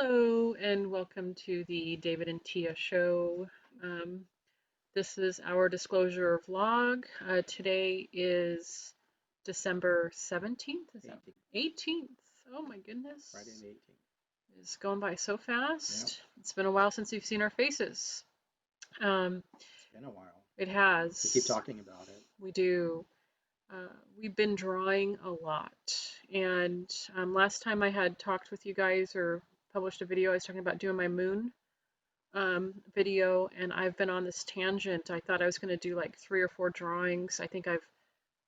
Hello and welcome to the David and Tia show. Um, this is our disclosure vlog. Today is December 17th, is that 18th. 18th? Oh my goodness. Friday the 18th. It's going by so fast. Yep. It's been a while since you've seen our faces. Um, It's been a while. it We keep has. talking about it. We do. We've been drawing a lot. And last time I had talked with you guys or published a video, I was talking about doing my moon video, and I've been on this tangent. I thought I was going to do like 3 or 4 drawings. I think I've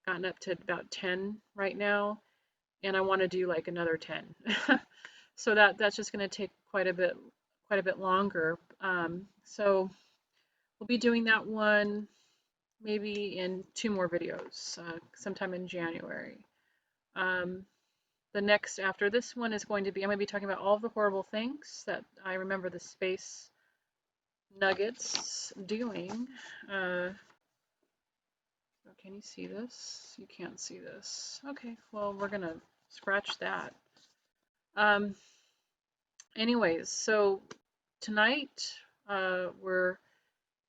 gotten up to about 10 right now, and I want to do like another 10. So that's just going to take quite a bit longer. So we'll be doing that one maybe in 2 more videos, sometime in January. Um, the next after this one is going to be, I'm going to be talking about all of the horrible things that I remember the space nuggets doing. Can you see this? You can't see this. Okay, well, we're gonna scratch that. Um, Anyways, so tonight we're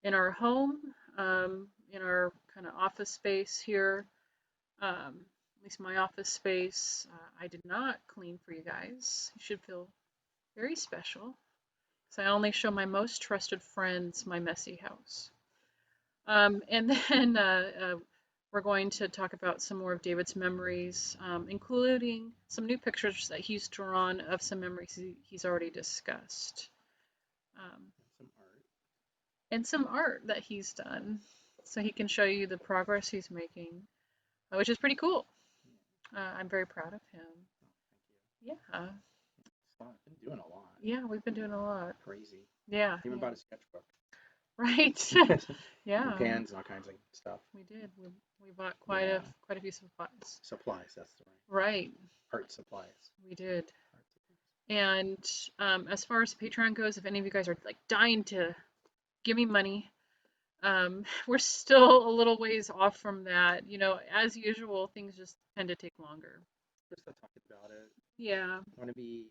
in our home, in our kind of office space here. At least my office space. I did not clean for you guys. You should feel very special. So I only show my most trusted friends my messy house. And then we're going to talk about some more of David's memories, including some new pictures that he's drawn of some memories he's already discussed. Um, Some art. and some art that he's done. So he can show you the progress he's making, which is pretty cool. I'm very proud of him. Oh, Yeah. I've been doing a lot. Yeah, we've been doing a lot. Crazy. Yeah. Even Yeah. bought a sketchbook. Right. Yeah. And pens and all kinds of stuff. We did. We bought quite a few supplies. Supplies, that's the Right. art supplies. We did. Art supplies. And as far as Patreon goes, if any of you guys are like dying to give me money, we're still a little ways off from that. You know, as usual, things just tend to take longer. Just to talk about it. Yeah. Want to be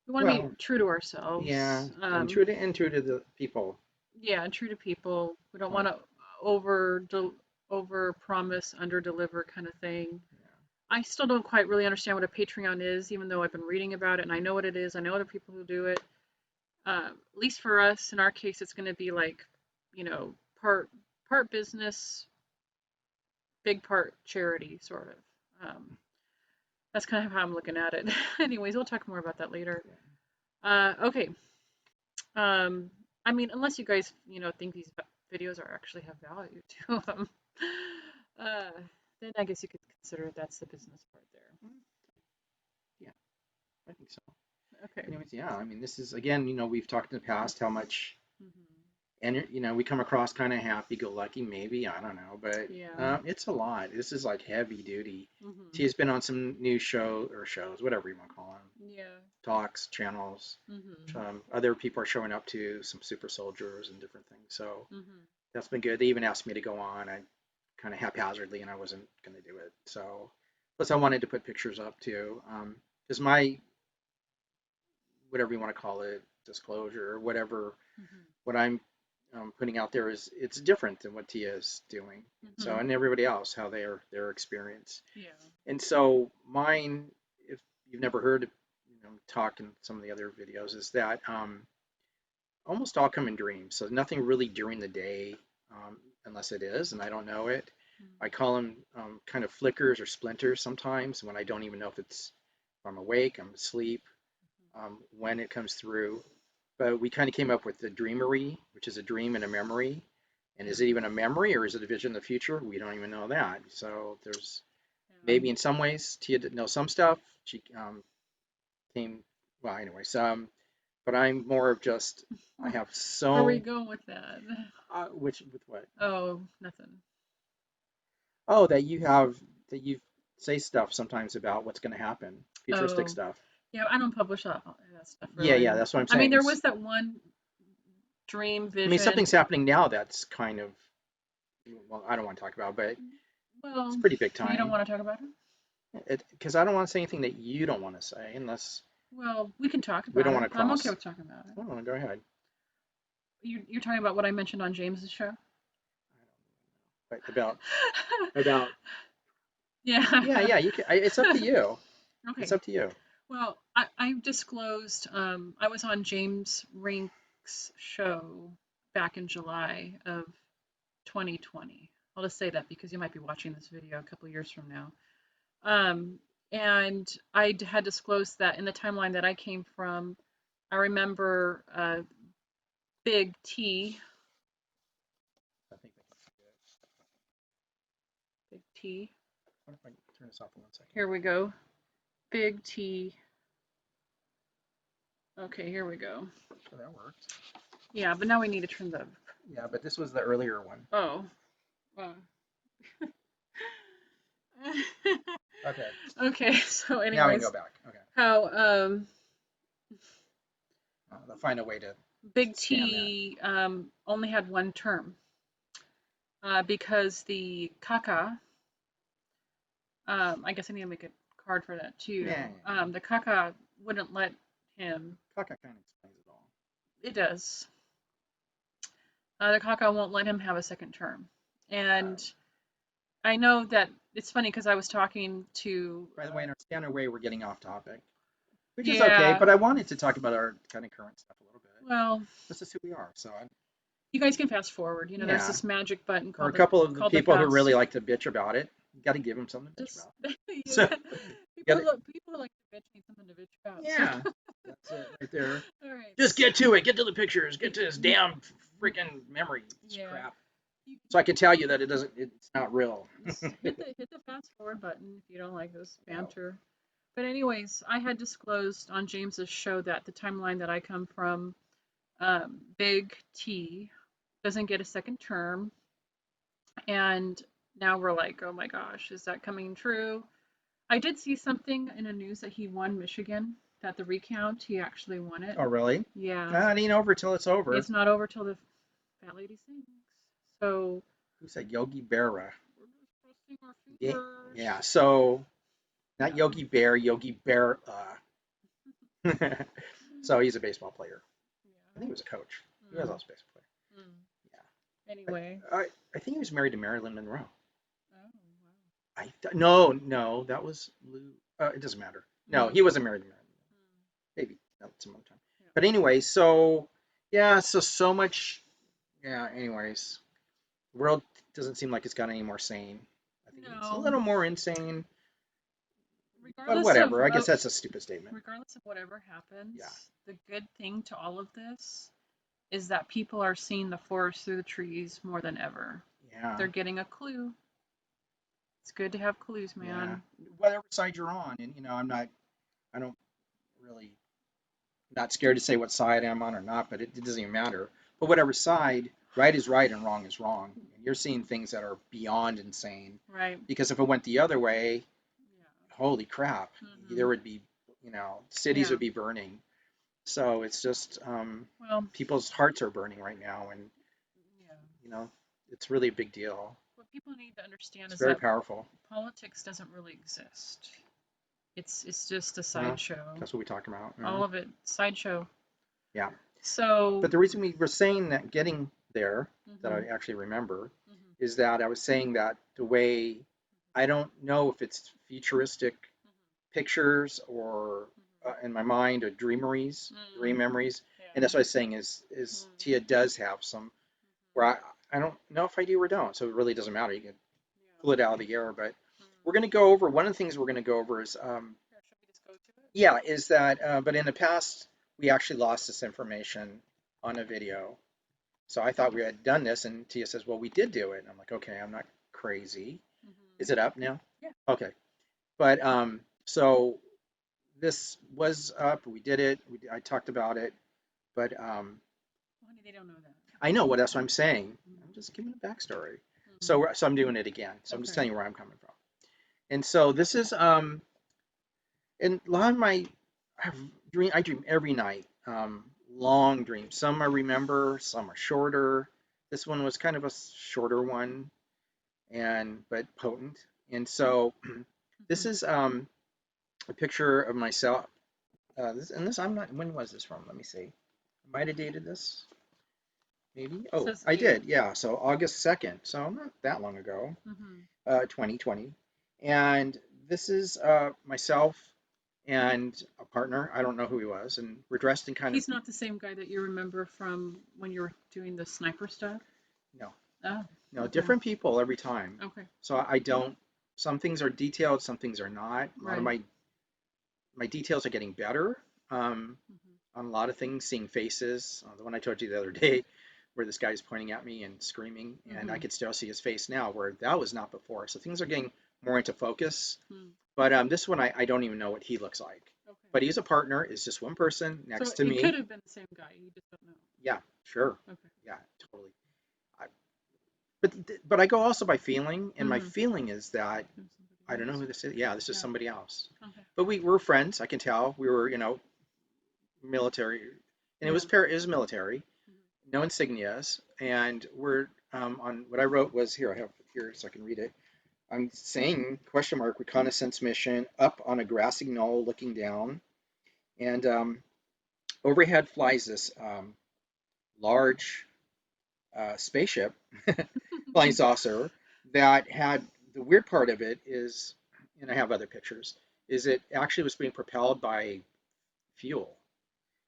We want to be true to ourselves. Yeah, and true to the people. Yeah, and true to people. We don't Like, want to over promise, under deliver kind of thing. yeah. I still don't quite really understand what a Patreon is, even though I've been reading about it and I know what it is. I know other people who do it. At least for us, in our case, it's going to be like, you know, part business, big part charity, sort of. That's kind of how I'm looking at it. Anyways, we'll talk more about that later. Okay. I mean, unless you guys, think these videos are actually have value to them, uh, then I guess you could consider that's the business part there. Yeah, I think so. Okay. Anyways, yeah, I mean, this is again, we've talked in the past how much, Mm-hmm. and we come across kind of happy-go-lucky, maybe, I don't know, but Yeah. it's a lot. This is like heavy duty. Mm-hmm. She's been on some new shows, whatever you want to call them, Yeah. talks, channels. Mm-hmm. Other people are showing up to some super soldiers and different things, so Mm-hmm. that's been good. They even asked me to go on. I kind of haphazardly, and I wasn't going to do it. So, plus I wanted to put pictures up too, because my whatever you want to call it, disclosure or whatever, Mm-hmm. what I'm putting out there is it's different than what Tia is doing. So, Mm-hmm. and everybody else, how their experience. Yeah. And so mine, if you've never heard, talk in some of the other videos, is that almost all come in dreams. So nothing really during the day, unless it is, and I don't know it. I Mm-hmm. call them kind of flickers or splinters sometimes when I don't even know if I'm awake, I'm asleep, when it comes through. But we kind of came up with the dreamery, which is a dream and a memory. And is it even a memory or is it a vision of the future? We don't even know that. So there's Yeah. maybe in some ways Tia didn't know some stuff. She came, well, anyways. But I'm more of just I have Where are we so going with that? which with what? Oh, nothing. Oh, that you say stuff sometimes about what's going to happen, futuristic Oh, stuff. yeah, I don't publish that stuff Yeah, really. yeah, that's what I'm I mean, saying. there was that one dream I mean, vision. something's happening now that's kind of, well, I don't want to talk about, but it's Well, pretty big you don't time. want to talk about it? Because I don't want to say anything that you don't want to say, unless Well, we can talk We about don't it. want to I'm okay cross. with talking about it. Oh, go ahead. You're talking about what I mentioned on James's show? Right, about Yeah. yeah, yeah. You can. It's up to you. It's Okay. up to you. Well, I've disclosed, I was on James Rink's show back in July of 2020. I'll just say that because you might be watching this video a couple years from now. Um, and had disclosed that in the timeline that I came from, I remember Big T, I think that's good. Big T. What if I turn this off for 1 second? Here we go. Big T. Okay, here we go. So that worked. Yeah, but now we need to turn the. Yeah, but this was the earlier one. Oh. Okay. Okay, so Now we can anyways, go back. Okay. how They'll find a way to Big scan that. T only had one term because the Kaka, I guess I need to make a card for that too. Yeah. The Kaka wouldn't let him. Kaka kind of explains it all. It does. The Kaka won't let him have a second term, and I know that it's funny because I was talking to. By the way, in our scanner way, we're getting off topic, which is okay. Yeah. But I wanted to talk about our kind of current stuff a little bit. Well, This is who we are. So you guys can fast forward. You know, there's Yeah. this magic button or a called couple of the called the people who fast. really like to bitch about it, you got to give them something to bitch Just, about. yeah. So, People who like to bitch need something to bitch about. Yeah, that's it right there. All right. Just get to it. Get to the pictures. Get to this damn freaking memory. It's Yeah. crap. So I can tell you that it doesn't. It's not real. Just hit the fast forward button if you don't like this banter. But anyways, I had disclosed on James's show that the timeline that I come from, Big T doesn't get a second term, and now we're like, oh my gosh, is that coming true? I did see something in the news that he won Michigan, that the recount, he actually won it. Oh, really? Yeah. It ain't over till it's over. It's not over till the fat lady sings. So. Who said Yogi Berra? We're just crossing our fingers. Yeah. So not Yogi Bear. Yogi Berra. So he's a baseball player. Yeah. I think he was a coach. He was also a baseball player. Yeah. Anyway. I think he was married to Marilyn Monroe. Oh, wow. No, that was Lou. It doesn't matter. No, he wasn't married to Marilyn Monroe. Maybe some other time. Yeah. But anyway, so yeah, so much. Yeah. Anyways, the world doesn't seem like it's got any more sane. I think it's a little more insane. But whatever. I guess that's a stupid statement. Regardless of whatever happens, Yeah. the good thing to all of this is that people are seeing the forest through the trees more than ever. Yeah. They're getting a clue. It's good to have clues, man. Yeah. Whatever side you're on, and I don't really, not scared to say what side I'm on or not, but it doesn't even matter. But whatever side, right is right and wrong is wrong. And you're seeing things that are beyond insane. Right. Because if it went the other way, holy crap, there would be, cities would be burning. So it's just, people's hearts are burning right now, and it's really a big deal. What people need to understand It's is very that powerful. politics doesn't really exist. It's just a sideshow. That's what we talk about. All of it, sideshow. Yeah. So. But the reason we were saying that, getting there, that I actually remember, is that I was saying that the way, I don't know if it's futuristic pictures or in my mind or dream memories, and that's what I was saying is Tia does have some where I don't know if I do or don't, so it really doesn't matter. You can pull it out of the air, but we're going to go over, one of the things we're going to go over is is that but in the past we actually lost this information on a video. So I thought we had done this, and Tia says, well, we did do it. And I'm like, okay, I'm not crazy. Is it up now? Yeah. Okay. But so this was up. We did it. I talked about it. But honey, they don't know that. I know what. That's what I'm saying. I'm just giving a backstory. So I'm doing it again. So I'm just telling you where I'm coming from. And so this is and a lot of my I dream every night. Long dreams. Some I remember. Some are shorter. This one was kind of a shorter one, but potent. And so this is a picture of myself I'm not. When was this from? Let me see. I might have dated this. Maybe. It Oh, says I 8. did. Yeah. So August 2nd. So not that long ago. Mm-hmm. 2020. And this is myself and a partner. I don't know who he was, and we're dressed in kind of He's not the same guy that you remember from when you were doing the sniper stuff? no, Oh, no, okay. different people every time. Okay. So I don't. Some things are detailed, some things are not. A lot of Right. my details are getting better Mm-hmm. on a lot of things. Seeing faces. The one I told you the other day, where this guy is pointing at me and screaming, and I Mm-hmm. could still see his face now, where that was not before. So things are getting more into focus. Hmm. But this one, I don't even know what he looks like. Okay. But he's a partner. It's just one person So next to it could me. have been the same guy. You just don't know. Yeah, sure. Okay. Yeah, totally. I, but I go also by feeling, and my Mm-hmm. feeling is that Somebody I don't know else. who this is. Yeah, this is Yeah. somebody else. Okay. But we were friends. I can tell we were, military, and Yeah. it was military, Mm-hmm. no insignias, and we're on what I wrote was here. I have it here so I can read it. I'm saying question mark reconnaissance mission up on a grassy knoll looking down, and overhead flies this large spaceship, flying saucer that had the weird part of it is, and I have other pictures, is it actually was being propelled by fuel,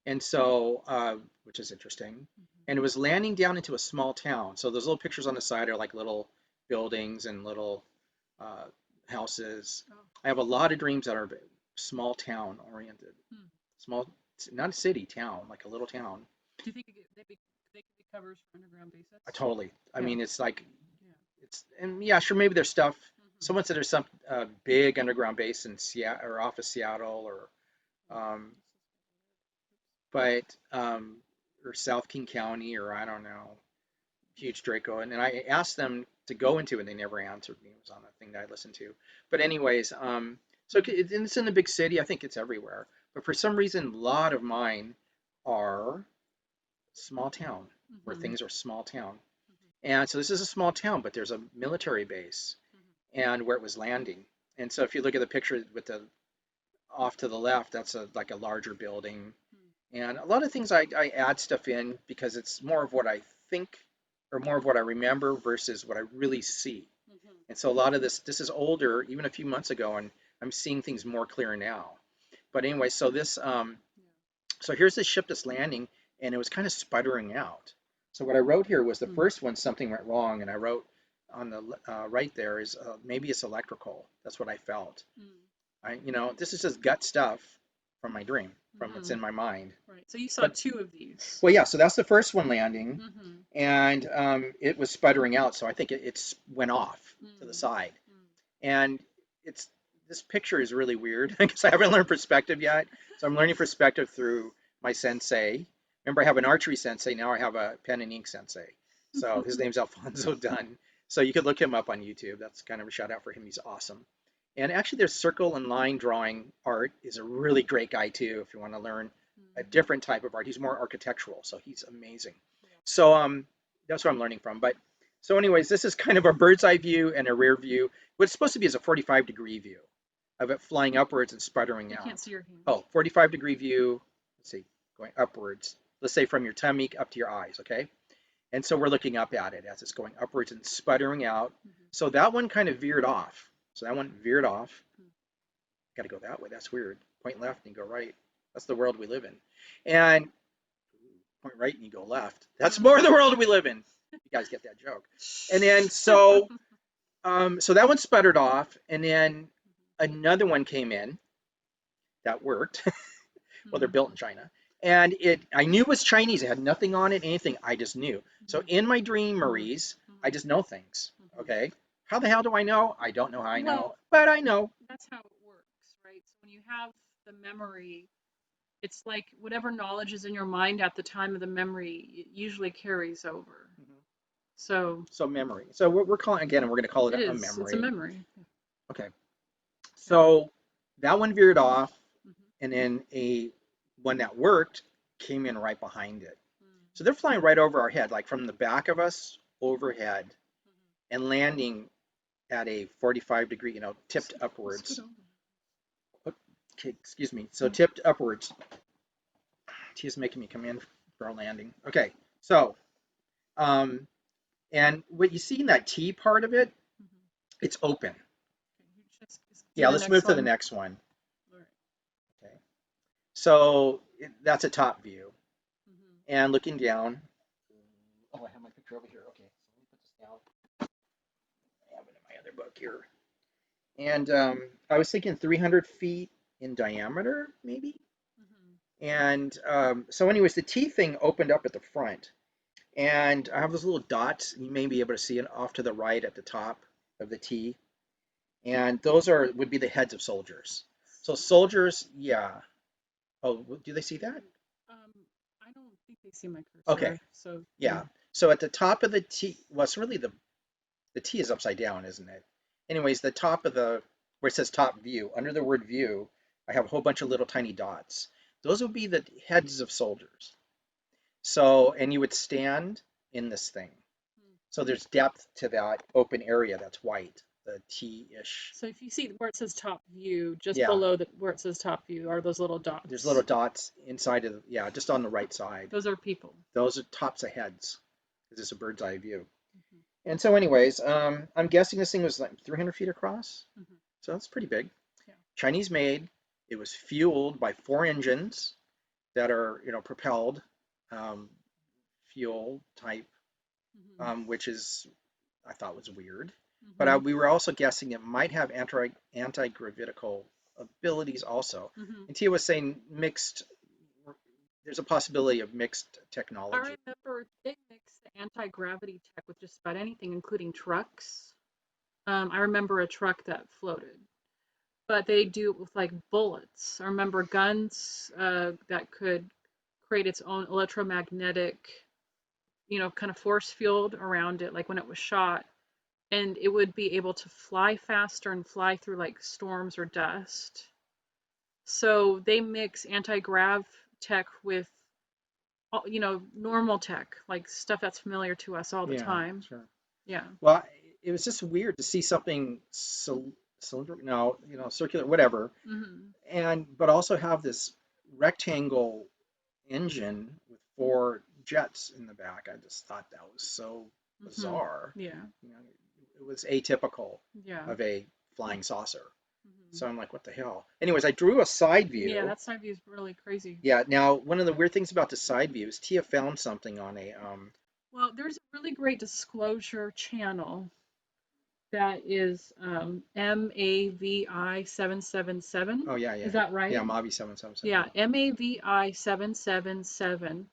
and so which is interesting, Mm-hmm. and it was landing down into a small town. So those little pictures on the side are like little buildings and little uh, houses. Oh. I have a lot of dreams that are small town oriented, Hmm. small, not a city, town, like a little town. Do you think they could be covers for underground bases? Totally. I Yeah. mean, it's like Yeah. it's and yeah, sure, maybe there's stuff. Mm-hmm. Someone said there's some big underground base in Seattle or off of Seattle um, but or South King County or I don't know, huge Draco. And then I asked them to go into it, and they never answered me. It was on a thing that I listened to. But anyways, so it's in the big city. I think it's everywhere. But for some reason, a lot of mine are small town, where Mm-hmm. things are small town. And so this is a small town, but there's a military base and where it was landing. And so if you look at the picture with the off to the left, that's like a larger building. Mm-hmm. And a lot of things I add stuff in because it's more of what I think or more of what I remember versus what I really see. Mm-hmm. And so a lot of this is older, even a few months ago, and I'm seeing things more clear now. But anyway, so Yeah. so here's this ship that's landing, and it was kind of sputtering out. So what I wrote here was the Mm-hmm. first one something went wrong, and I wrote on the right there is maybe it's electrical. That's what I felt. This is just gut stuff from my dream, from what's Mm-hmm. in my mind. Right. So you saw But 2 of these. well, yeah, so that's the first one landing, Mm-hmm. and it was sputtering out, so I think it went off to the Mm-hmm. side. And it's this picture is really weird because I haven't learned perspective yet. So I'm learning perspective through my sensei. Remember, I have an archery sensei. Now I have a pen and ink sensei. So his name's Alfonso Dunn. So you could look him up on YouTube. That's kind of a shout out for him. He's awesome. And actually, there's circle and line drawing art is a really great guy too. If you want to learn a Mm-hmm. different type of art, he's more architectural. So he's amazing. Yeah. So that's what I'm learning from. But so, anyways, this is kind of a bird's eye view and a rear view. What it's supposed to be is a 45-degree view of it flying upwards and sputtering I can't out. see your hand. Oh, 45-degree view. Let's see, going upwards. Let's say from your tummy up to your eyes, okay? And so we're looking up at it as it's going upwards and sputtering out. Mm-hmm. So that one kind of veered off. So that one veered off. Mm-hmm. Got to go that way. That's weird. Point left and you go right. That's the world we live in. And point right and you go left. That's more the world we live in. You guys get that joke. And then so that one sputtered off, and then another one came in that worked. Well, they're built in China, and I knew it was Chinese. It had nothing on it, anything. I just knew. So in my dreameries, I just know things. Okay, how the hell do I know? I don't know how I know, Well, but I know. that's how it works, right? So when you have the memory, it's like whatever knowledge is in your mind at the time of the memory it usually carries over. So So memory. So we're calling again, and we're going to call it it a is. It's a memory. memory. Okay. Yeah. So that one veered off, Mm-hmm. and then a one that worked came in right behind it. Mm-hmm. So they're flying right over our head, like from the back of us overhead, and landing at a 45-degree, tipped upwards. Okay, excuse me. So tipped upwards. T is making me come in for our landing. Okay, so um, and what you see in that T part of it, Mhm. it's open. Just do Yeah, the let's move next to the one. next one. All right. Okay, so that's a top view, Mhm. and looking down. Oh, I have my picture over here. Okay, so let me put this down. I have it in my other book here. And I was thinking 300 feet in diameter, maybe. Mhm. And so, anyways, the T thing opened up at the front, and I have those little dots. You may be able to see it off to the right at the top of the T, and those would be the heads of soldiers. So soldiers, yeah. Oh, do they see that? Um, I don't think they see my Okay, cursor, so yeah. So at the top of the T, well, it's really the T is upside down, isn't it? Anyways, the top of the where it says top view, under the word view, I have a whole bunch of little tiny dots. Those would be the heads of soldiers. So, and you would stand in this thing. Hmm. So there's depth to that open area that's white, the T-ish. So if you see where it says top view, just Yeah, below where it says top view are those little there's little dots. dots inside of, yeah, just on the right side. Those are people. Those are tops of heads, because it's a bird's eye view. Mhm. And so, anyways, I'm guessing this thing was like 300 feet across. Mhm. So that's pretty big. Yeah. Chinese made. It was fueled by 4 engines that are, propelled um, fuel type, Mhm. which is I thought was weird. But Mhm. we were also guessing it might have anti-gravitical abilities also. Mhm. And Tia was saying mixed. There's a possibility of mixed I technology. remember they mix the anti-gravity tech with just about anything, including trucks. I remember a truck that floated, but they do it with like bullets. I remember guns that could create its own electromagnetic, kind of force field around it, like when it was shot, and it would be able to fly faster and fly through like storms or dust. So they mix anti-grav tech with, normal tech, like stuff that's familiar to us all the Yeah, time. sure. Yeah. Well, it was just weird to see something cylindrical, no, circular, whatever, Hmm. and but also have this rectangle engine with 4 jets in the back. I just thought that was so Hmm. bizarre. Yeah. You know, it was atypical Yeah. of a flying saucer. Hmm. So I'm like, what the hell? Anyways, I drew a side Yeah, view. that side view is really crazy. Yeah, now one of the weird things about the side view is Tia found something on a Well, there's a really great disclosure channel that is MAVI 777. oh yeah, Is yeah. that Yeah, right? Mavi 777. Yeah, MAVI 777.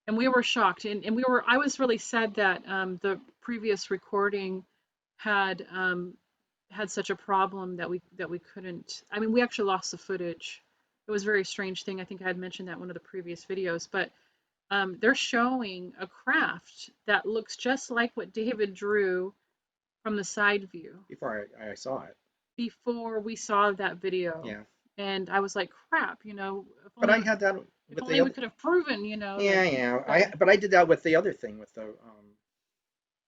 And we were shocked. And I was really sad that the previous recording had had such a problem that we couldn't. I mean, we actually lost the footage. It was a very strange thing. I think I had mentioned that in one of the previous videos, but they're showing a craft that looks just like what David drew from the side view Before I saw it. before we saw that video. Yeah. And I was like, crap, But I had that if with the only we other. could have proven, that Yeah, yeah. that But I did that with the other thing with the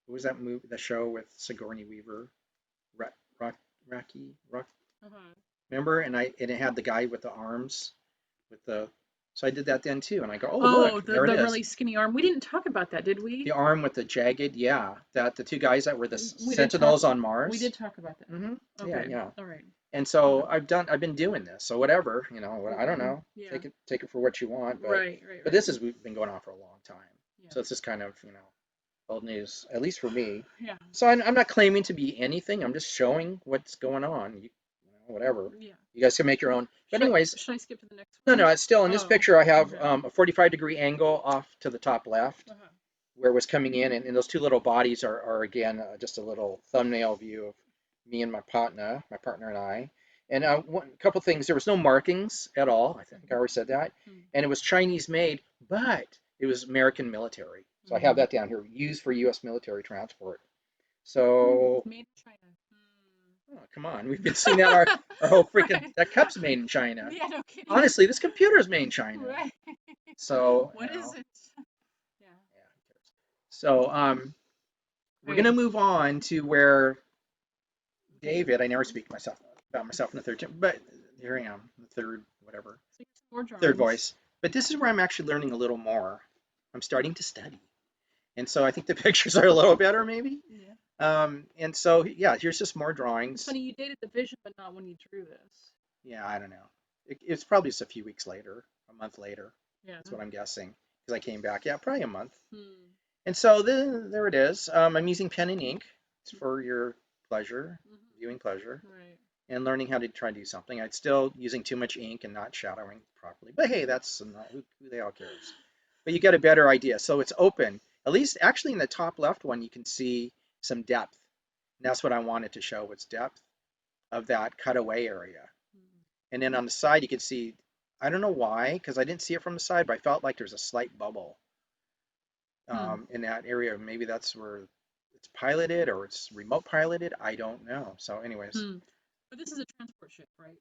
what was that movie, the show with Sigourney Weaver, Rock, Rock, Rock. uh-huh. Remember? And it had the guy with the arms with the. So I did that then too, and I go, oh Oh, look, the there it the is. really skinny arm. We didn't talk about that, did we? The arm with the jagged, yeah. That the 2 guys that were the We did talk. Sentinels on We Mars. did talk about that. Hmm. Yeah, Okay. yeah. All right. And so Okay. I've been doing this. So whatever, I don't know. Yeah. Take it for what you want, Right. Right. but Right. this has been going on for a long time. Yeah. So it's just kind of, old news, at least for me. Yeah. So I'm not claiming to be anything. I'm just showing what's going on. Whatever. Yeah. You guys can make your own. But Should I anyways, should I skip to the next no, one? no. It's still in this Oh. picture. I have Okay. a 45-degree angle off to the top left, Uh-huh. where it was coming in, and those 2 little bodies are again just a little thumbnail view of me and my partner and I. And one couple things, there was no markings at all. I think I already said that, and it was Chinese made, but it was American military. So I have Mm-hmm. that down here, used for U.S. military transport. So, Made in China. oh, come on, we've been seeing that our whole freaking Right. that cup's made in China. Yeah. No kidding. Honestly, this computer is made in China. Right. So, What is it? Yeah. yeah. So, we're gonna Okay. move on to where Okay. David, I never speak about myself in the third gym, but here I am, the third, whatever, So you have more third drawings. voice. But this is where I'm actually learning a little more. I'm starting to study. And so I think the pictures are a little better, maybe. Yeah. And so, yeah, here's just more It's drawings. funny you dated the vision, but not when you drew this. Yeah, I don't know. It's probably just a few weeks later, a month later. Yeah. That's what I'm guessing. Because I came back, yeah, probably a month. Hmm. And so there it is. I'm using pen and ink. It's for your pleasure, Hmm. viewing pleasure, Right. and learning how to try and do something. I'd still using too much ink and not shadowing properly. But hey, that's not, who the hell cares? But you get a better idea. So it's open. At least actually in the top left one, you can see some depth. And that's what I wanted to show was depth of that cutaway area. Hmm. And then on the side, you can see, I don't know why, because I didn't see it from the side, but I felt like there's a slight bubble Hmm. in that area. Maybe that's where it's piloted or it's remote piloted. I don't know. So, anyways, Hmm. But this is a transport ship, right?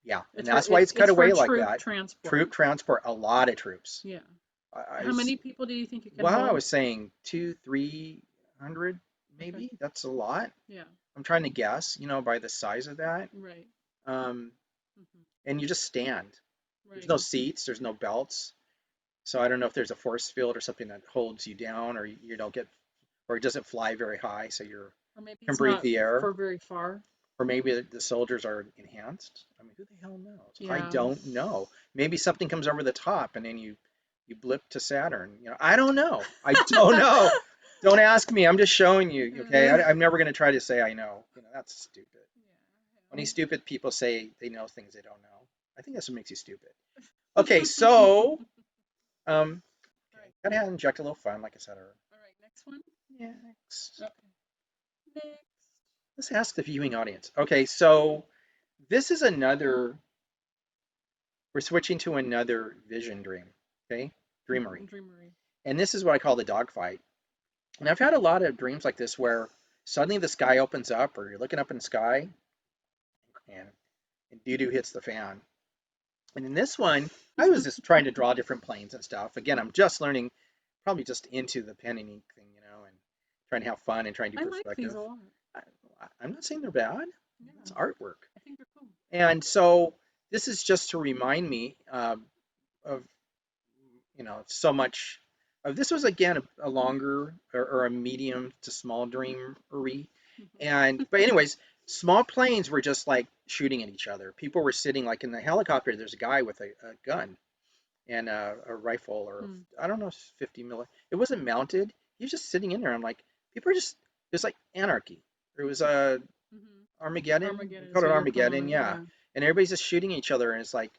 yeah, and It's for that's why it's cut it's for away like troop that. transport. Troop transport, a lot of troops. Yeah. I How was, many people do you think it can well, I hold? was saying 300 Okay. maybe. That's a lot. Yeah. I'm trying to guess, by the size of that. Right. Um, Hmm. and you just stand. There's Right. no seats. There's no belts. So I don't know if there's a force field or something that holds you down, or you don't get, or it doesn't fly very high, so you Or maybe can it's breathe not the air. for very far. Or maybe the soldiers are enhanced. I mean, who the hell knows? I Yeah. don't know. Maybe something comes over the top and then you blip to Saturn. I don't know. I don't know. Don't ask me. I'm just showing you. Okay, Uh, I'm never going to try to say I know. That's stupid. Only yeah. stupid people say they know things they don't know. I think that's what makes you stupid. Okay, so All okay, right. gotta inject a little fun, like I said earlier. All right. Next one. Next, Okay. Next. let's ask the viewing audience. Okay, so this is another. We're switching to another vision dream. Okay, dreamery, Dreamery. and this is what I call the dogfight. And I've had a lot of dreams like this where suddenly the sky opens up, or you're looking up in the sky, and, and doo doo hits the fan. And in this one, I was just trying to draw different planes and stuff. Again, I'm just learning, probably just into the pen and ink thing, and trying to have fun and trying to I do like these perspective. a lot. I, I'm not saying they're bad. It's Yeah. artwork. I think they're cool. And so this is just to remind me of, so much. This was again a longer or a medium to small dreamery. But anyways, small planes were just like shooting at each other. People were sitting like in the helicopter. There's a guy with a gun and a rifle or Hmm. I don't know, 50 milli. It wasn't mounted. He was just sitting in there. I'm like, people are just. It was like anarchy. There was a Hmm. Armageddon. We Armageddon is called it what you're calling Armageddon, it. yeah. Yeah. And everybody's just shooting each other, and it's like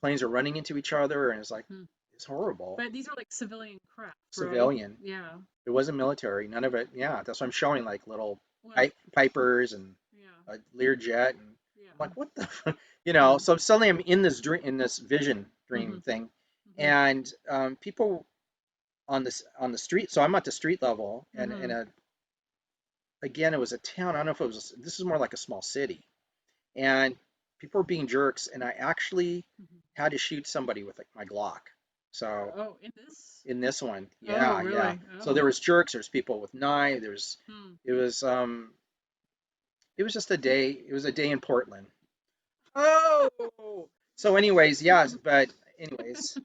planes are running into each other, and it's like Hmm. it's horrible. But these are like civilian craft, right? Civilian. Yeah. It wasn't military. None of it. Yeah, that's what I'm showing, like little Well, pipers and yeah. a Learjet, and I'm Yeah. like, what the, Hmm. So suddenly I'm in this dream, in this vision dream Hmm. thing, Hmm. and people on the street. So I'm at the street level, and Hmm. again, it was a town. I don't know if it was. This is more like a small city, and people were being jerks, and I actually Hmm. had to shoot somebody with like my Glock. So Oh, in this? in this one, Oh, yeah, yeah. really? So Oh. there was jerks, there's people with knives, Hmm. it was um it was just a day. It was a day in Portland. Oh. So anyways, yes, but anyways,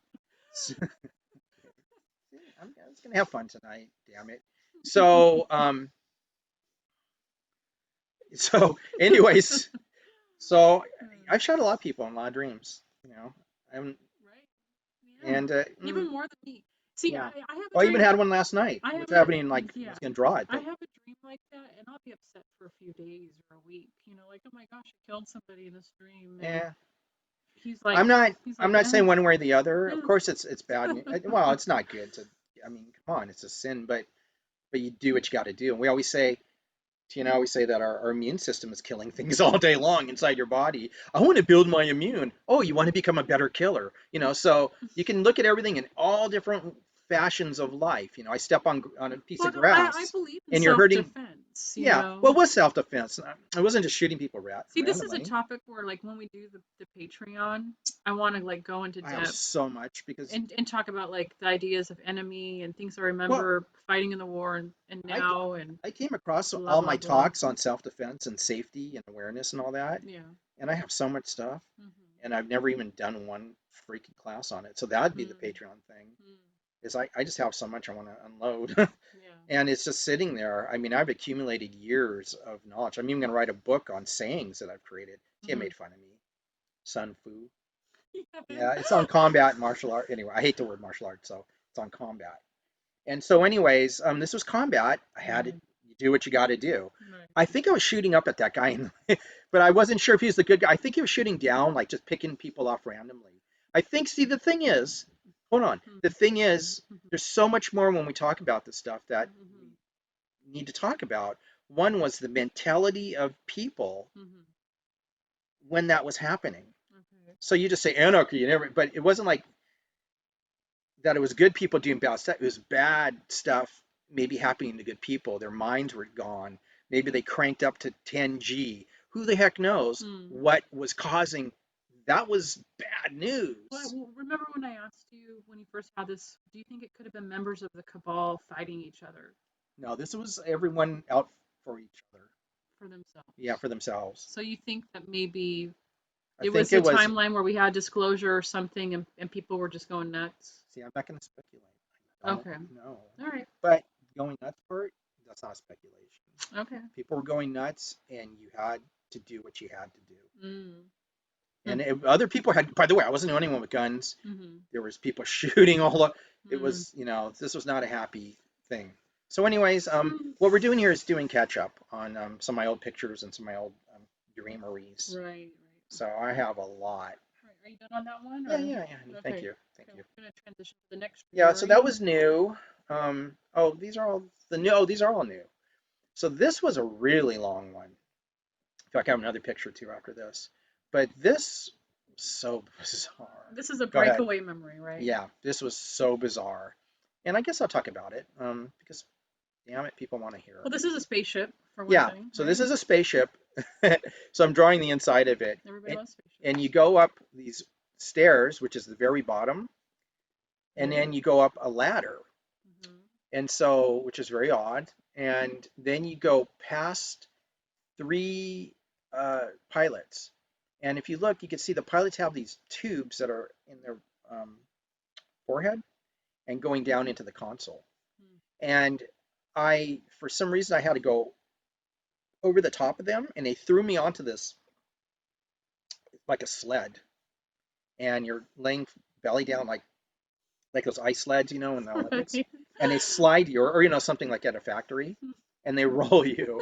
I was gonna have fun tonight. Damn it. So so anyways, so I've shot a lot of people in a lot of dreams. I'm Right? Yeah. and Even more than me. See, yeah. I have a Well, I even dream. had one last night. I have What's a happening? Like I yeah. was gonna draw it, I but have a dream like that, and I'll be upset for a few days or a week. Like, oh my gosh, I killed somebody in this dream, and yeah. he's like, I'm not. he's I'm like, not saying one way or the other. Of yeah. course, it's bad. Well, it's not good to. I mean, come on, it's a sin, but you do what you got to do. And we always say, always say that our immune system is killing things all day long inside your body. I want to build my immune. Oh, you want to become a better killer. So you can look at everything in all different fashions of life. I step on a piece Well, of no, I grass, believe in and you're hurting. self-defense. self-defense, you Yeah, well, know. it was self-defense. I wasn't just shooting people See, this is a randomly. topic where, like, when we do the Patreon, I want to like go into I have depth so much because, and talk about like the ideas of enemy and things I well, remember fighting in the war and I now and I came across blah all blah my blah. talks on self-defense and safety and awareness and all that, Yeah. and I have so much stuff, Mm-hmm. and I've never even done one freaking class on it. So that'd be the Mm-hmm. Patreon thing. Is I just have so much I want to unload. Yeah. And it's just sitting there. I mean, I've accumulated years of knowledge. I'm even going to write a book on sayings that I've created. Tia Mm-hmm. made fun of me. Sun Fu. Yeah. Yeah, it's on combat and martial art. Anyway, I hate the word martial art, so it's on combat. And so, anyways, this was combat. I had to Right. do what you got to do. Right. I think I was shooting up at that guy, but I wasn't sure if he was the good guy. I think he was shooting down, like just picking people off randomly. I think, see, the thing is, hold on. The thing is, Mm-hmm. there's so much more when we talk about this stuff that Mm-hmm. we need to talk about. One was the mentality of people Mm-hmm. when that was happening. Okay. So you just say anarchy and every, but it wasn't like that. It was good people doing bad stuff. It was bad stuff maybe happening to good people. Their minds were gone. Maybe they cranked up to 10G. Who the heck knows Hmm. what was causing that? Was bad Well, news. well, remember when I asked you when you first had this, do you think it could have been members of the cabal fighting each other No, this was everyone out for each other. for Yeah, themselves? for themselves. So you think that maybe I it think was a it was. timeline where we had disclosure or something and people were just going nuts? See, I'm not going to speculate. I don't Okay. know. All right. But going nuts part, that's not speculation. Okay. People were going nuts, and you had to do what you had to do. Mm. And other people had. By the way, I wasn't the only one with guns. Mm-hmm. There was people shooting all up. It Mm. was, this was not a happy thing. So, anyways, Mm. what we're doing here is doing catch up on some of my old pictures and some of my old dreameries. Right. Right. So I have a lot. Right. Are you done on that one Yeah, or? yeah, yeah, honey. Thank Okay. you, thank Okay. you. We're gonna transition to the next Yeah, so that memory. was new. Oh, these are all the new. Oh, these are all new. So this was a really long one. In fact, I have another picture too after this. But this was so bizarre. This is a Go ahead. breakaway memory, right? Yeah, this was so bizarre. And I guess I'll talk about it because, damn it, people want to hear. Well, this is a spaceship for one Yeah, thing, so right? this is a spaceship. So I'm drawing the inside of it. Everybody And, loves and you spaceships. go up these stairs, which is the very bottom, and then you go up a ladder. Mm-hmm. And so, which is very odd. And then you go past three pilots. And if you look, you can see the pilots have these tubes that are in their um, forehead and going down into the console. And for some reason, I had to go over the top of them, and they threw me onto this like a sled. And you're laying belly down like those ice sleds, in the Olympics, Right. and they slide you, or something like at a factory, and they roll you.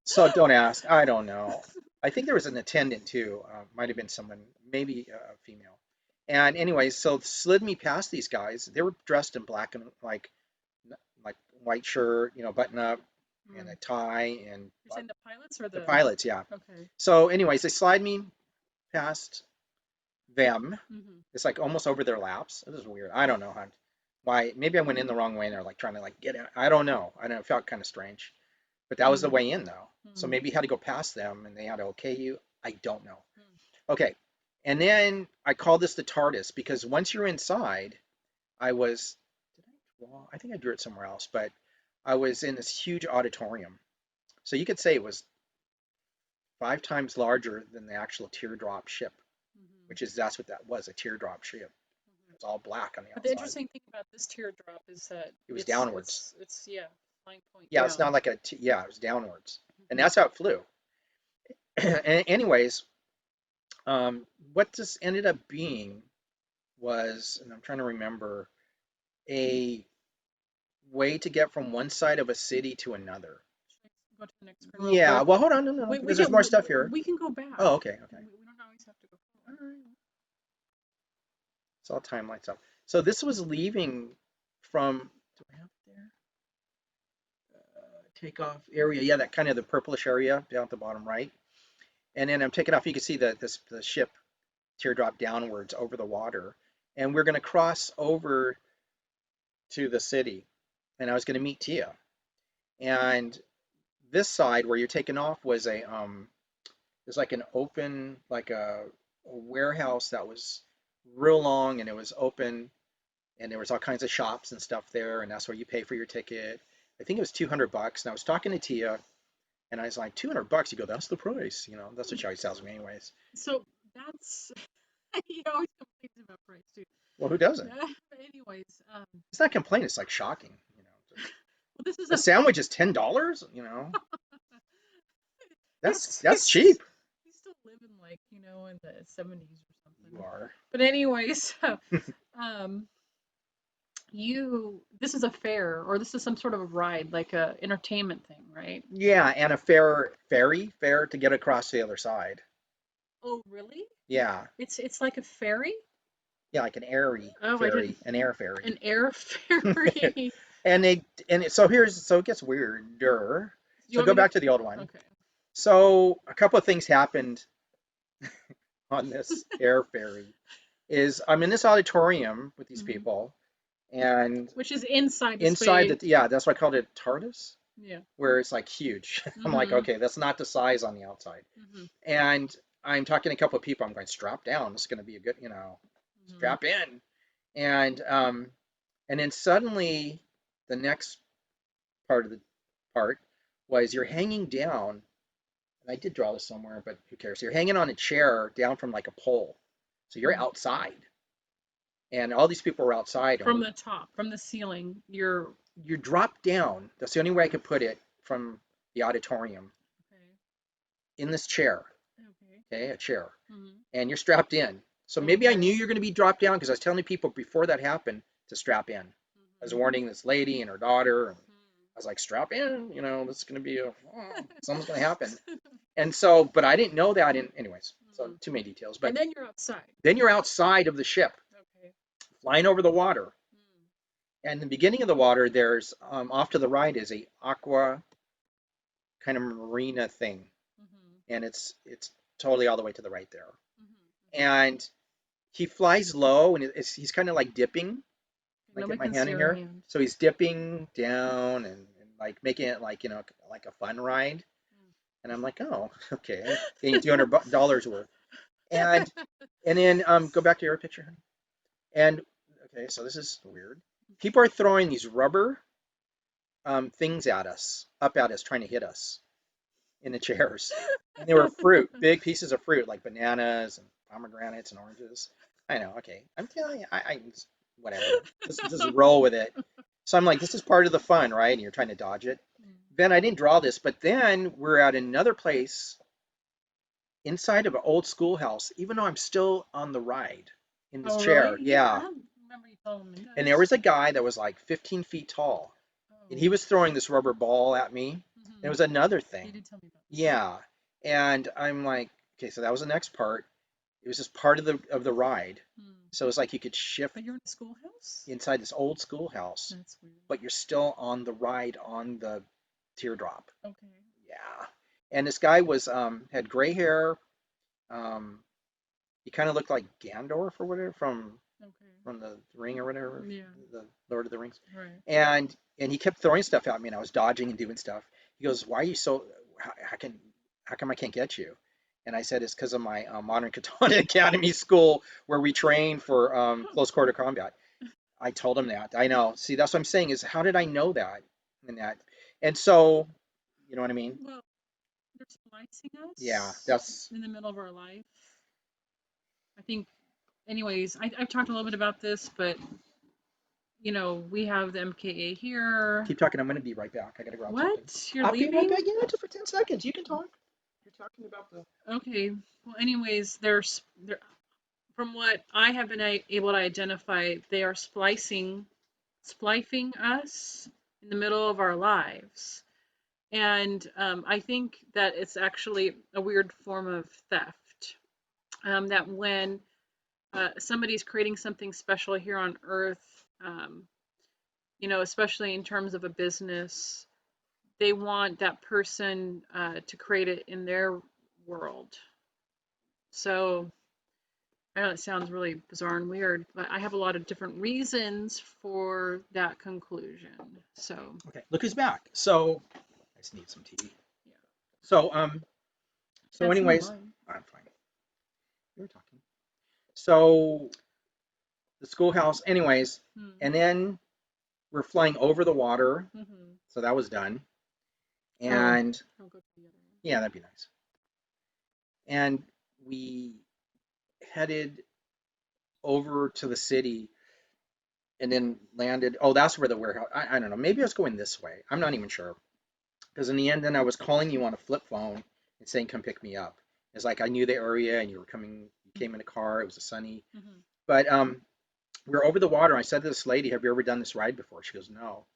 So don't ask. I don't know. I think there was an attendant too. Might have been someone, maybe a female. And anyways, so slid me past these guys. They were dressed in black and like white shirt, button up and a Mm. tie and You're saying the pilots or the the? pilots, yeah. Okay. So anyways, they slide me past them. Mm-hmm. It's like almost over their laps. This is weird. I don't know why. Maybe I went in the wrong way and they're like trying to like get out. I don't know. I don't know. It felt kind of strange. But that was the Mm. way in though. So Mm. maybe you had to go past them and they had to okay you. I don't know. Mm. Okay. And then I call this the Tardis because once you're inside, I was, did I draw? I think I drew it somewhere else, but I was in this huge auditorium. So you could say it was 5 times larger than the actual teardrop ship, Mm-hmm. which is that's what that was, a teardrop ship. Mm-hmm. It's all black on the But the outside. interesting thing about this teardrop is that It was downwards. it's yeah, flying point Yeah, it's down. not like yeah, it was downwards. And Mm-hmm. that's how it flew. Anyways, what this ended up being was, and I'm trying to remember, a way to get from one side of a city to another. Should I go to the next screen real Yeah, quick? well, hold on, no, We because there's more stuff here. we can go back. Oh, okay, okay. We don't always have to go All forward. right. It's all timeline stuff. So this was leaving from, do I have it there? Takeoff area. Yeah, that kind of the purplish area down at the bottom right. And then I'm taking off. You can see the ship teardrop downwards over the water. And we're going to cross over to the city. And I was going to meet Tia. And this side where you're taking off was it was like an open, like a warehouse that was real long and it was open and there was all kinds of shops and stuff there, and that's where you pay for your ticket. I think it was $200, and I was talking to Tia, and I was like, $200? You go, that's the price. That's what she always tells me, anyways. So that's he always complains about price too. Well, who doesn't? But anyways, It's not complaining. It's like shocking. well, this is A a sandwich is $10. he's, That's he's cheap. he's still living like in the 70s or You something. are. But anyways, um, this is a fair or this is some sort of a ride, like a entertainment thing, right? Yeah, and a ferry to get across to the other side. Oh, really? Yeah, It's like a ferry? yeah, like an airy Oh, I didn't. ferry, an air ferry. An air ferry. So it gets weirder. You So want go me to? back to the old one. Okay. So a couple of things happened on this air ferry. Is I'm in this auditorium with these Hmm. people, and Which is inside the inside space. the yeah, that's why I called it Tardis, Yeah. where it's like huge. I'm like, Hmm. okay, that's not the size on the outside. Hmm. And I'm talking to a couple of people. I'm going, strap down. This is going to be a good, Hmm. strap in. And then suddenly, the next part of the part was you're hanging down. And I did draw this somewhere, but who cares? You're hanging on a chair down from like a pole, so you're outside, and all these people were outside, and From the top, from the ceiling, you're dropped down. That's the only way I could put it from the auditorium okay. in this chair. Okay. Okay, a chair, Hmm. and you're strapped in. So maybe I Okay. knew you're going to be dropped down because I was telling people before that happened to strap in. I was Hmm. warning this lady and her daughter. And Hmm. I was like, strap in. This is going to be something's going to happen. And so, but I didn't know that. Anyways, so Hmm. too many details. But And then you're outside. then you're outside of the ship, Okay. flying over the water. Mm. And in the beginning of the water, there's off to the right is a aqua kind of marina thing, Mhm. and it's totally all the way to the right there. Mhm. Mhm. And he flies low, and he's kind of like dipping. Like get Nobody my can hand see in your here. hand. So he's dipping down and like making it like like a fun ride. And I'm like, oh, okay, getting $200 worth. And then go back to your picture, honey. And okay, so this is weird. People are throwing these rubber things at us, up at us, trying to hit us in the chairs. And they were fruit, big pieces of fruit, like bananas and pomegranates and oranges. I know, okay. I'm telling you, I whatever. Just roll with it. So I'm like, this is part of the fun, right? And you're trying to dodge it. Then I didn't draw this, but then we're at another place inside of an old schoolhouse, even though I'm still on the ride in this Oh, chair. really? Yeah, I Yeah. don't remember you telling me And there this. was a guy that was like 15 feet tall, and he Oh. was throwing this rubber ball at me. And it Mhm. was another You thing. did tell me about this. Yeah. And I'm like, okay, so that was the next part. It was just part of the ride. Hmm. So it's like you could shift But you're in a schoolhouse? inside this old schoolhouse, That's weird. but you're still on the ride on the teardrop. Okay. Yeah. And this guy was had gray hair. Um, he kind of looked like Gandalf or whatever Okay. from the Ring or whatever, Yeah. the Lord of the Rings. Right. And he kept throwing stuff at me, and I was dodging and doing stuff. He goes, "Why are you so? How come I can't get you?" And I said, "It's because of my Modern Katana Academy school where we train for close quarter combat." I told him that. I know. See, that's what I'm saying is how did I know that and that? And so, you know what I mean? Well, they're splicing Yeah, us that's in the middle of our life. I think, anyways, I've talked a little bit about this, but we have the MKA here. keep talking. I'm gonna be right back. I gotta grab something. What? You're I'll be right leaving? back. Yeah, just for 10 seconds. You can talk. You're talking about the Okay. Well, anyways, from what I have been able to identify, they are splicing us in the middle of our lives. And I think that it's actually a weird form of theft. That when somebody's creating something special here on Earth, especially in terms of a business, they want that person to create it in their world. So I know it sounds really bizarre and weird, but I have a lot of different reasons for that conclusion. So, okay. Look who's back. So I just need some tea. Yeah. So Had some of anyways, mine. I'm fine. You were talking. So the schoolhouse, anyways, Hmm. and then we're flying over the water, Mm-hmm. so that was done. Oh, And I'll go to the other one. yeah, that'd be nice. And we headed over to the city and then landed. Oh, that's where the warehouse. I don't know. Maybe I was going this way. I'm not even sure. Because in the end, then I was calling you on a flip phone and saying, "Come pick me up." It's like I knew the area and you were coming. You came in a car. It was a sunny. Mm-hmm. But we were over the water. I said to this lady, "Have you ever done this ride before?" She goes, "No."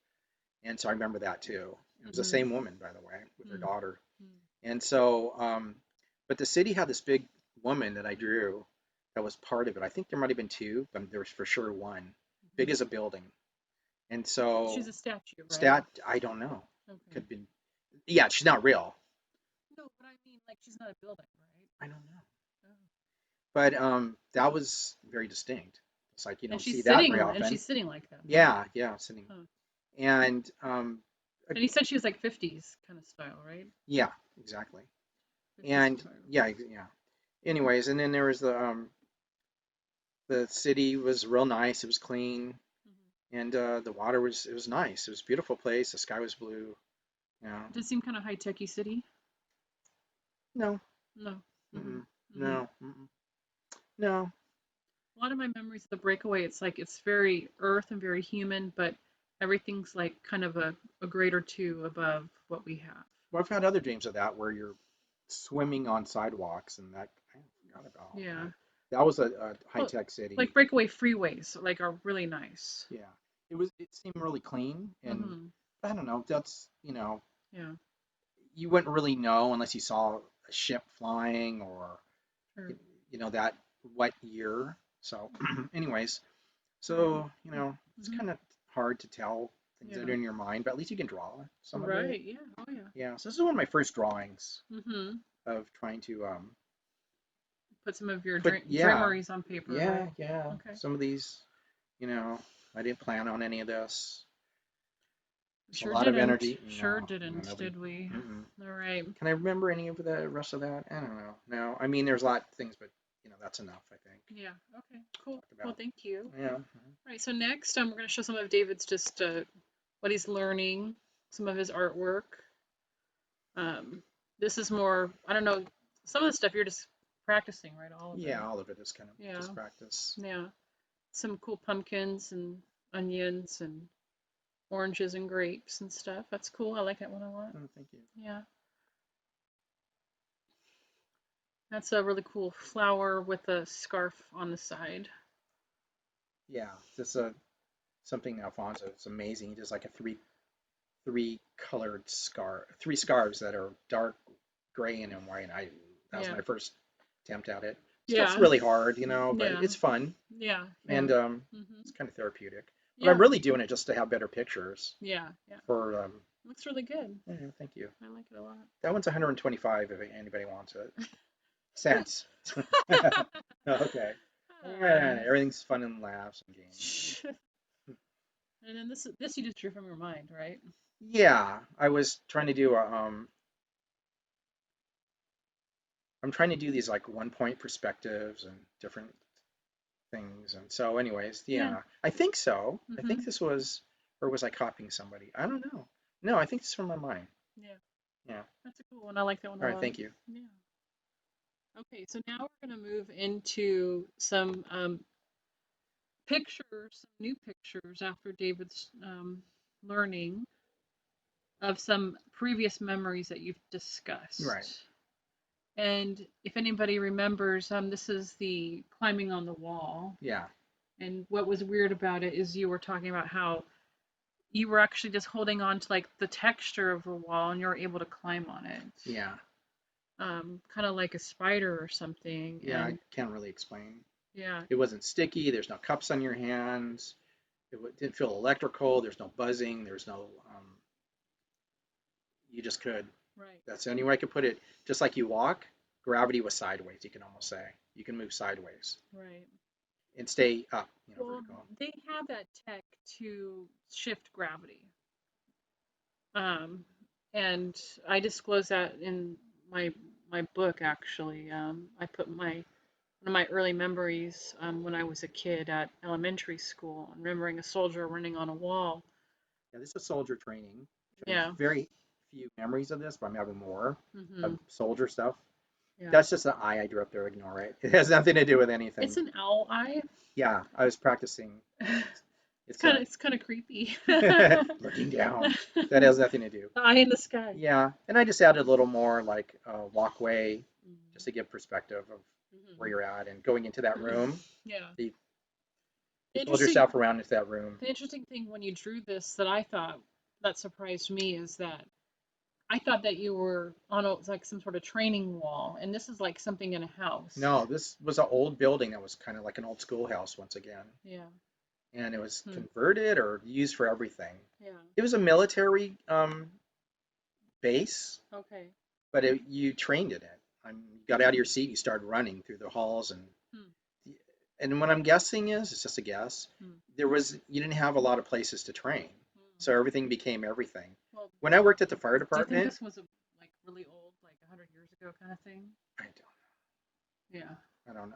And so I remember that too. It was the Mm-hmm. same woman, by the way, with her daughter. Mm-hmm. And so, but the city had this big woman that I drew that was part of it. I think there might have been two, but there was for sure one, big as a building. And She's so, a statue, right? I don't know. Okay. Could be, yeah, she's not real. No, but I mean, like, she's not a building, right? I don't know. Oh. But that was very distinct. It's like you And don't she's see that very sitting, and often. she's sitting like that, huh? Yeah, yeah, sitting. Huh. And And he said she was like 50s kind of style, right? yeah, exactly. 50s And style. yeah, yeah. Anyways, and then there was the city was real nice. It was clean, Mm-hmm. and the water was it was nice. It was a beautiful place. The sky was blue. Yeah. Does it seem kind of high-techy city? No. No. Mm-hmm. Mm-mm. Mm-hmm. No. Mm-mm. No. A lot of my memories of the Breakaway, it's like it's very earth and very human, but everything's like kind of a grade or two above what we have. Well, I've had other dreams of that where you're swimming on sidewalks, and that I forgot about Yeah. that. That was a high Well, tech like city. Breakaway freeways, like are really nice. Yeah. It was. It seemed really clean, and Mm-hmm. I don't know. That's Yeah. you wouldn't really know unless you saw a ship flying or Sure. that what year. So, anyways, Right. so it's Mm-hmm. kind of hard to tell things that Yeah. are in your mind, but at least you can draw some of it. Right. Yeah. Oh yeah. Yeah. So this is one of my first drawings Mm-hmm. of trying to Put some of your put dreameries on paper, right? yeah Okay. some of these you know I didn't plan on any of this. It's a Sure lot of didn't. energy. Sure No, didn't, nobody. did we? Mm-mm. All right. Can I remember any of the rest of that? I don't know. No, I mean there's a lot of things, but that's enough. I think Yeah. Okay. Cool. talk Well, about. thank you. Yeah. All right. So next, we're going to show some of David's just what he's learning, some of his artwork. Um, this is more. I don't know. Some of the stuff you're just practicing, right? All of Yeah, it. all of it is kind of Yeah. just practice. Yeah. Some cool pumpkins and onions and oranges and grapes and stuff. That's cool. I like that one a lot. Oh, thank you. Yeah. That's a really cool flower with a scarf on the side. Yeah, this something Alfonso. It's amazing. He does like a three colored three scarves that are dark gray and white. That was Yeah. my first attempt at it. Stuff's Yeah. really hard, but Yeah. it's fun Yeah. Yeah. and Hmm. it's kind of therapeutic. But I'm Yeah. really doing it just to have better pictures Yeah. Yeah. for Looks really good. yeah, thank you. I like it a lot. That one's 125 if anybody wants it. Cents. Okay. Yeah, everything's fun and laughs and games. And then this you just drew from your mind, right? Yeah, I was trying to do a I'm trying to do these like one point perspectives and different things. And so anyways, Yeah. yeah, I think so. I think Hmm. this was or was I copying somebody? I don't know. No, I think it's from my mind. Yeah. Yeah. That's a cool one. I like that one All a right, lot. thank you. Yeah. Okay, so now we're going to move into some pictures, some new pictures after David's learning of some previous memories that you've Right. discussed. And if anybody remembers, this is the climbing on the wall. Yeah. And what was weird about it is you were talking about how you were actually just holding on to like the texture of the wall and you were able to climb on it. Yeah. Kind of like a spider or something. Yeah, I And can't really explain. yeah, It wasn't sticky. There's no cups on your hands. Didn't feel electrical. There's no buzzing. There's no you just could. right, That's the only way I could put it. Just like you walk, gravity was sideways, you can almost say. You can move sideways right. and stay up, Well, vertical. they have that tech to shift gravity. Um, And I disclose that in my my book actually. I put one of my early memories when I was a kid at elementary school, and remembering a soldier running on a wall. Yeah, this is soldier training, which I have Yeah. very few memories of this, but I'm having more Hmm. of soldier stuff. Yeah. That's just an eye I drew up there. Ignore it. It has nothing to do with anything. It's an owl eye. Yeah, I was practicing. It's It's kind a of it's kind of creepy. looking down. That has nothing to do. The eye in the sky. Yeah, and I just added a little more like walkway just to give perspective of where Hmm. you're at and going into that room. Yeah. You, The you fold interesting yourself around into that room. the interesting thing when you drew this that I thought that surprised me is that I thought that you were on like some sort of training wall, and this is like something in a house. No, this was an old building that was kind of like an old schoolhouse once again, Yeah. and it was Hmm. converted or used for everything. Yeah. It was a military base, Okay. but you trained in it. You got out of your seat, you started running through the halls, Hmm. and what I'm guessing is, it's just a guess, Hmm. you didn't have a lot of places to train, Hmm. so everything became everything. Well, When I worked at the fire do you think department, this was a like really old, like 100 years ago kind of thing? I Yeah.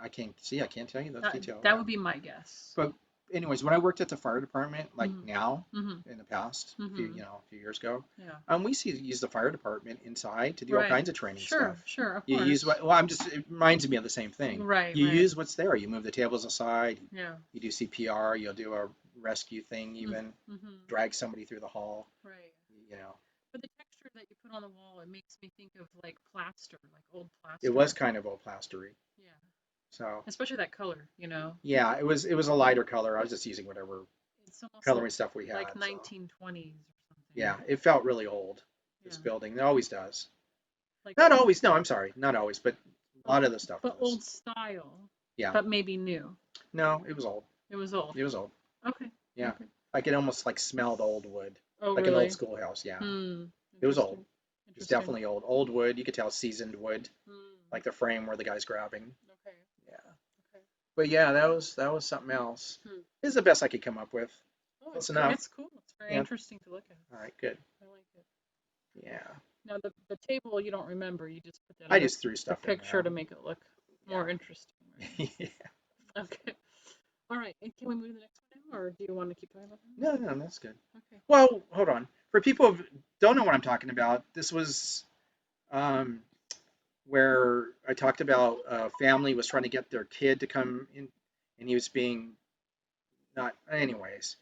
I can't see, I can't tell you those That details. that would be my guess. But anyways, when I worked at the fire department, like Hmm. now, Hmm. in the past, Hmm. a few years ago, Yeah. we used to use the fire department inside to do all Right. kinds of training Sure. stuff. Sure. Of You use course. what? Well, it reminds me of the same thing. Right. You Right. use what's there. You move the tables aside. Yeah. You do CPR. You'll do a rescue thing, even Mm-hmm. drag somebody through the hall. Right. You know, But the texture that you put on the wall, it makes me think of like plaster, like old it was plaster. kind of old plastery. Yeah. So Especially that color, you know. yeah, it was a lighter color. I was just using whatever It's almost coloring stuff we like had. So 1920s or something. yeah, it felt really old. Yeah. This building, it always does. Like Not always. No, I'm sorry. Not always, but a lot of the stuff but does. old style, Yeah. but maybe new. No, it was old. It was old. It was old. Okay. Yeah. Okay. Like it almost like smelled old wood, Oh, like an old really? schoolhouse. Yeah. Hmm. It was old. Interesting. It was Interesting. definitely old. Old wood. You could tell seasoned wood, Hmm. like the frame where the guy's grabbing. Okay. Yeah. Okay. But yeah, that was something else. Hmm. This is the best I could come up with. Oh, Close enough. it's cool. It's very Yeah. interesting to look at. All right. Good. I like it. Yeah. Now the table you don't remember. You just put that I on just threw the stuff in picture to make it look more interesting. there. Right? Yeah. Okay. All right. And can we move to the next one now, or do you want to keep talking about No, no, that's good. that? Okay. Well, hold on. For people who don't know what I'm talking about, this was um, where I talked about a family was trying to get their kid to come in, and he was being not. Anyways,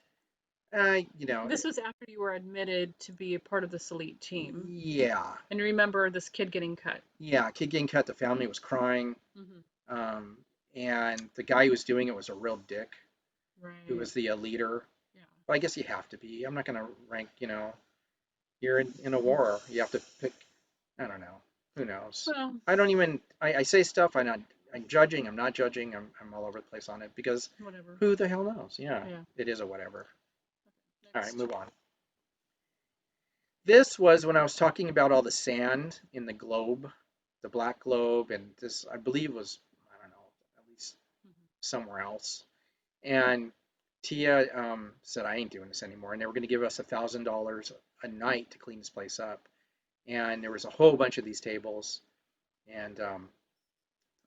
you know, This was after you were admitted to be a part of this elite team. yeah, And remember this kid getting cut. yeah. Kid getting cut. The family was crying, Hmm. um, and the guy who was doing it was a real dick. Who Right. was the leader? Yeah. But I guess you have to be. I'm not going to rank. You're in a war. You have to pick. I don't know. Who knows? Well, I don't even. I say stuff. I'm judging. I'm not judging. I'm all over the place on it because whatever. who the hell knows? Yeah, Yeah. it is a whatever. All right, Next. move on. This was when I was talking about all the sand in the globe, the black globe, and this I believe was, I don't know, at least Hmm. somewhere else. And Tia said I ain't doing this anymore, and they were going to give us $1,000 a night to clean this place up. And there was a whole bunch of these tables, and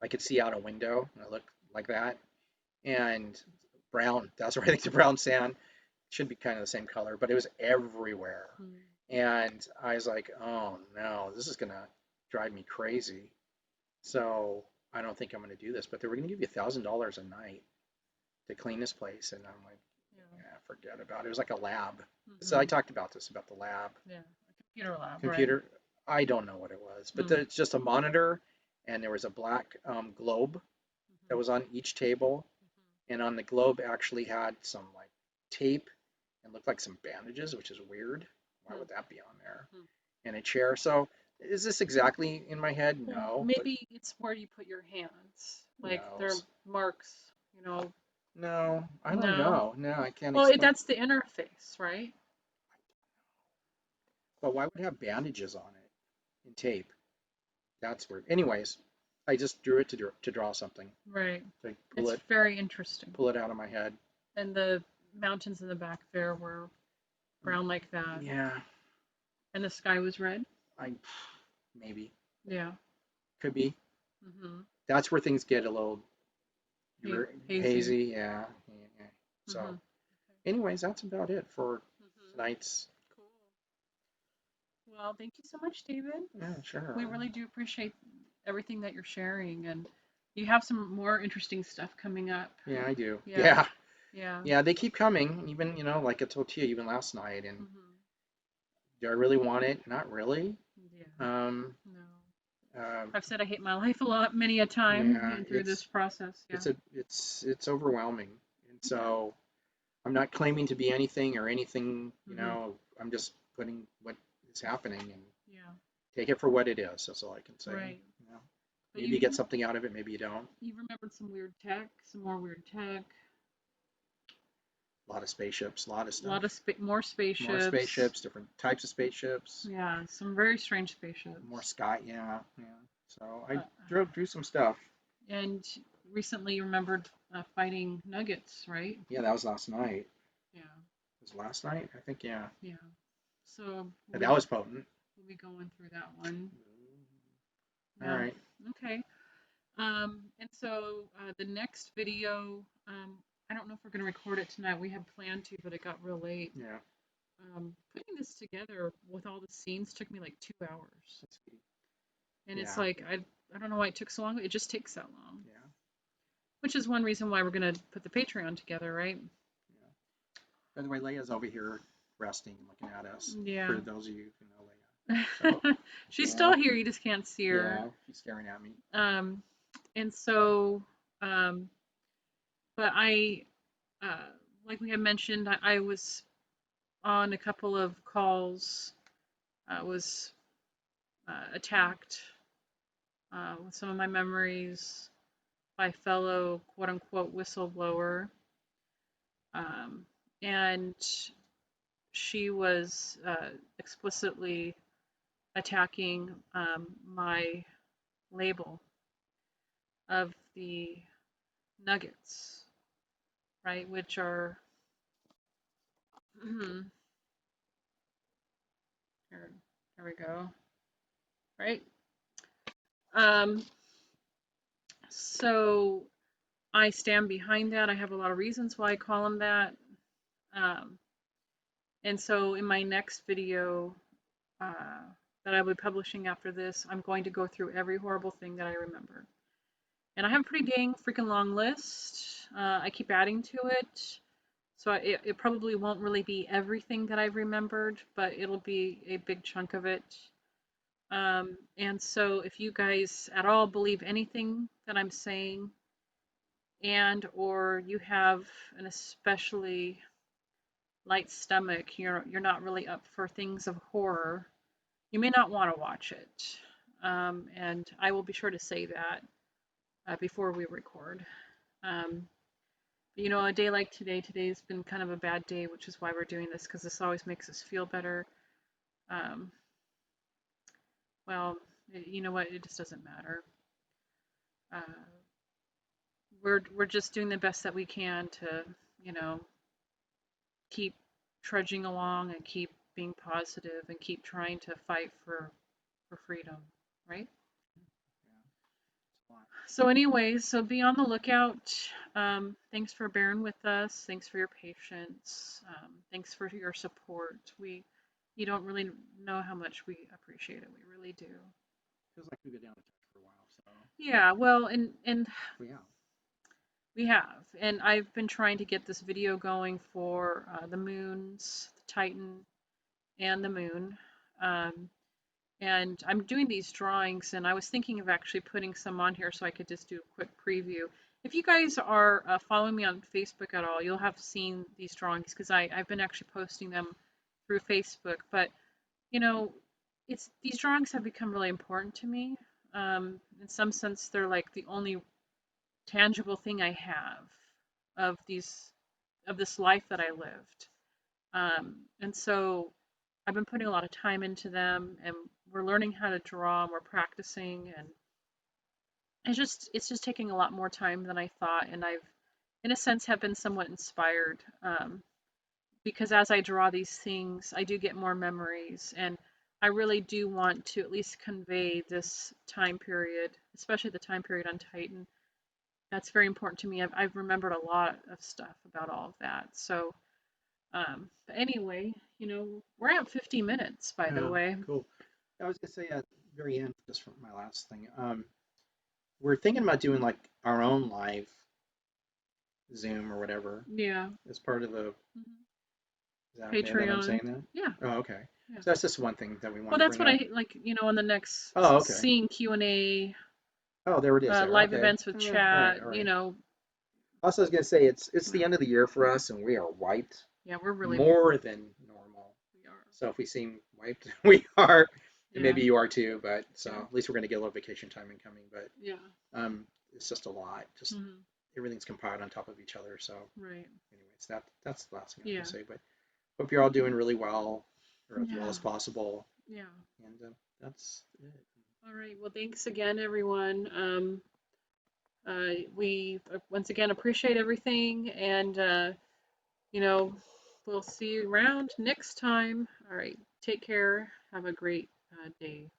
I could see out a window, and I looked like that, and brown. That's where I think the brown sand should be kind of the same color, but it was everywhere. Hmm. And I was like, oh no, this is gonna drive me crazy. So I don't think I'm gonna do this. But they were gonna give you $1,000 a night to clean this place, and I'm like, Yeah. yeah, forget about it. It was like a lab. So I Hmm. talked about this about the lab Yeah. A computer lab, right? computer. I don't know what it was, but Hmm. it's just a monitor, and there was a black globe that Hmm. was on each table, and on the globe actually had some like tape and looked like some bandages, which is weird. Why Hmm. would that be on there? Hmm. And a chair. So is this exactly in my head? Well, No, but maybe it's where you put your hands. who Like there are knows? marks, you know. No, I don't No. know. No, I can't Well, explain. that's the interface, right? But why would it have bandages on it and tape? That's weird. Anyways, I just drew it to draw something. Right. To It's very interesting. pull it out of my head. And the mountains in the back there were brown like that. Yeah. And the sky was red? I maybe Yeah. could be. Mm-hmm. That's where things get a little Hazy. hazy. Yeah, yeah. So, Mm-hmm. anyways, that's about it for Mm-hmm. tonight's. Cool. Well, thank you so much, David. Yeah, We sure. really do appreciate everything that you're sharing, and you have some more interesting stuff coming up. Yeah, I do. Yeah. Yeah, Yeah. yeah. They keep coming. Even like I told you, even last night. And Mm-hmm. do I really want it? Not really. Yeah. Um, No. uh, I've said I hate my life a lot, many a time, yeah, and through this process. Yeah. it's overwhelming, and Yeah. so I'm not claiming to be anything or anything. Mm-hmm. I'm just putting what is happening and Yeah. take it for what it is. That's all I can say. Right. But Maybe you get something out of it, maybe you don't. you remembered some weird tech, some more weird tech, A lot of spaceships, a lot of a lot stuff. of more More spaceships. spaceships, different types of spaceships, Yeah, some very strange more spaceships. sky. Yeah, yeah. So I Uh, drew some stuff. and recently you remembered fighting nuggets, right? Yeah, that was last night. Yeah. It was last night, I think. Yeah, Yeah. So but that was potent. we'll be going through that one. All Yeah. right. Okay. And so the next video, I don't know if we're going to record it tonight. We had planned to, but it got real late. Yeah. Putting this together with all the scenes took me like 2 hours. And it's Yeah. like, I don't know why it took so long. It just takes that long. Yeah. Which is one reason why we're going to put the Patreon together, right? Yeah. By the way, Leia's over here resting, looking at us. Yeah. For those of you who know Leia. So, She's yeah. still here. You just can't see her. Yeah, she's staring at me. And so, but uh, like we had mentioned, I was on a couple of calls, was attacked with some of my memories by fellow quote unquote whistleblower. And she was explicitly attacking my label of the nuggets, right? Which are, here, here we go, right? Um, so I stand behind that. I have a lot of reasons why I call them that. Um, and so in my next video that I'll be publishing after this, I'm going to go through every horrible thing that I remember. And I have a pretty dang freaking long list. I keep adding to it. So it probably won't really be everything that I've remembered, but it'll be a big chunk of it. And so if you guys at all believe anything that I'm saying, and or you have an especially light stomach, you're not really up for things of horror, you may not want to watch it. And I will be sure to say that before we record. Um, a day like today's been kind of a bad day, which is why we're doing this, because this always makes us feel better. Um, well, you know what? It just doesn't matter. Uh, we're just doing the best that we can to, you know, keep trudging along and keep being positive and keep trying to fight for freedom, right? Yeah. So anyways, so be on the lookout. Thanks for bearing with us. Thanks for your patience. Thanks for your support. You don't really know how much we appreciate it. We really do. Feels like we've been down the touch for a while, so Yeah, well, and we have. we have. And I've been trying to get this video going for the moons, the Titan, and the moon. Um, and I'm doing these drawings, and I was thinking of actually putting some on here so I could just do a quick preview. If you guys are following me on Facebook at all, you'll have seen these drawings because I've been actually posting them through Facebook. But you know, these drawings have become really important to me. In some sense, they're like the only tangible thing I have of this life that I lived. And so I've been putting a lot of time into them, and we're learning how to draw, and we're practicing, and it's just taking a lot more time than I thought. And I've, in a sense, have been somewhat inspired because as I draw these things, I do get more memories. And I really do want to at least convey this time period, especially the time period on Titan. That's very important to me. I've remembered a lot of stuff about all of that. So, but anyway, we're at 50 minutes, by the Yeah, way. cool. I was gonna say at the very end, just for my last thing, we're thinking about doing like our own live Zoom or whatever Yeah. as part of the. Mhm. Is that okay that I'm Patreon. saying that? Yeah. Oh, okay. Yeah. So that's just one thing that we Well, wanted to that's bring what up. I like, on the next Oh, okay. seeing Q&A, Oh, there it is there. live Okay. events with All right, chat, all right. uh, Also, I was gonna say it's the yeah. end of the year for us, and we are wiped Yeah, we're really, more than normal. we are. So if we seem wiped, we are, and Yeah. maybe you are too. But so Yeah. at least we're gonna get a little vacation time incoming. But Yeah. it's just a lot. Just Hmm. everything's compiled on top of each other. So Right. anyways, that's the last thing I was Yeah. gonna say. But hope you're all doing really well, or as well Yeah. as possible. Yeah. And that's it. All right. Well, thanks again, everyone. We once again appreciate everything, and you know, we'll see you around next time. All right. Take care. Have a great day.